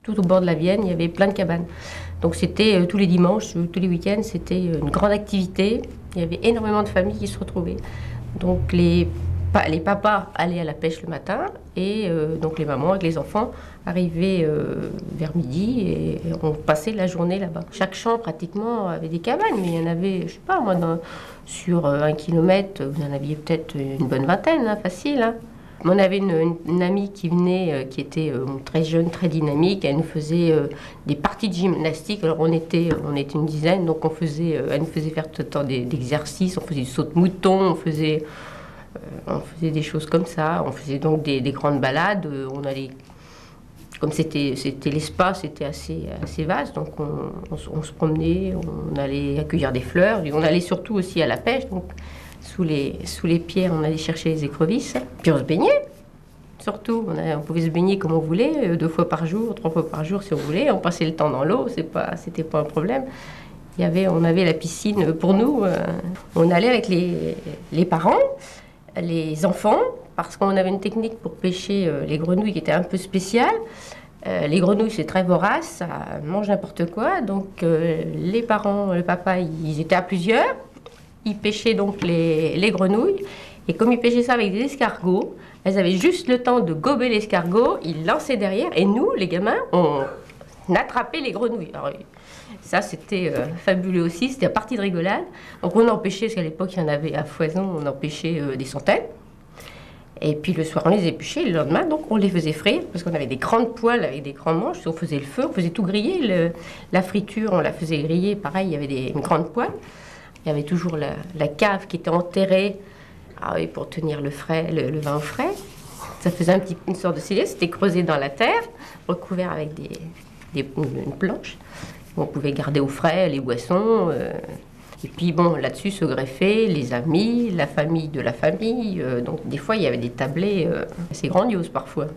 Tout au bord de la Vienne, il y avait plein de cabanes. Donc c'était tous les dimanches, tous les week-ends, c'était une grande activité. Il y avait énormément de familles qui se retrouvaient. Donc les papas allaient à la pêche le matin et donc les mamans avec les enfants arrivaient vers midi et on passait la journée là-bas. Chaque champ pratiquement avait des cabanes, mais il y en avait, je sais pas moi, sur 1 kilomètre, vous en aviez peut-être une bonne vingtaine, hein, facile. Hein. On avait une amie qui venait, qui était très jeune, très dynamique. Elle nous faisait des parties de gymnastique. Alors on était une dizaine, donc elle nous faisait faire tout le temps d'exercices. On faisait du saut de mouton, on faisait des choses comme ça. On faisait donc des grandes balades. On allait, comme c'était l'espace, c'était assez vaste. Donc on se promenait, on allait accueillir des fleurs. On allait surtout aussi à la pêche. Donc, sous les pierres, on allait chercher les écrevisses. Puis on se baignait, surtout. On pouvait se baigner comme on voulait, 2 fois par jour, 3 fois par jour si on voulait. On passait le temps dans l'eau, c'était pas un problème. On avait la piscine pour nous. On allait avec les parents, les enfants, parce qu'on avait une technique pour pêcher les grenouilles qui était un peu spéciale. Les grenouilles, c'est très vorace, ça mange n'importe quoi. Donc les parents, le papa, ils étaient à plusieurs. Ils pêchaient donc les grenouilles. Et comme ils pêchaient ça avec des escargots, elles avaient juste le temps de gober l'escargot, ils lançaient derrière. Et nous, les gamins, on attrapait les grenouilles. Alors, ça, c'était fabuleux aussi. C'était une partie de rigolade. Donc on en pêchait, parce qu'à l'époque, il y en avait à foison, on en pêchait des centaines. Et puis le soir, on les épluchait. Le lendemain, donc, on les faisait frire, parce qu'on avait des grandes poêles avec des grands manches. On faisait le feu, on faisait tout griller. La friture, on la faisait griller. Pareil, il y avait une grande poêle. Il y avait toujours la cave qui était enterrée pour tenir le vin au frais. Ça faisait une sorte de cellier, c'était creusé dans la terre, recouvert avec une planche. On pouvait garder au frais les boissons. Et puis bon, là-dessus se greffaient les amis, la famille de la famille. Donc des fois, il y avait des tablées assez grandioses parfois.